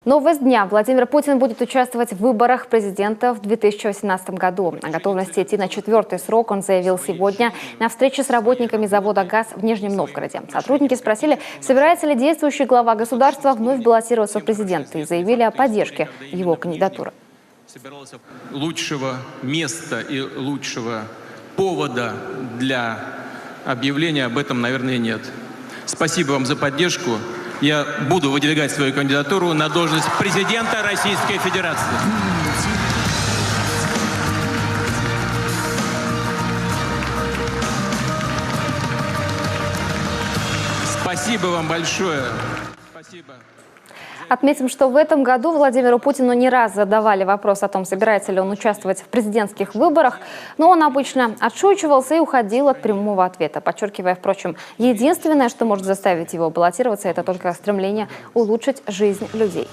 Новость дня. Владимир Путин будет участвовать в выборах президента в 2018 году. О готовности идти на 4-й срок он заявил сегодня на встрече с работниками завода «ГАЗ» в Нижнем Новгороде. Сотрудники спросили, собирается ли действующий глава государства вновь баллотироваться в президенты, и заявили о поддержке его кандидатуры. Лучшего места и лучшего повода для объявления об этом, наверное, нет. Спасибо вам за поддержку. Я буду выдвигать свою кандидатуру на должность президента Российской Федерации. Спасибо вам большое. Спасибо. Отметим, что в этом году Владимиру Путину не раз задавали вопрос о том, собирается ли он участвовать в президентских выборах, но он обычно отшучивался и уходил от прямого ответа, подчеркивая, впрочем, единственное, что может заставить его баллотироваться, это только стремление улучшить жизнь людей.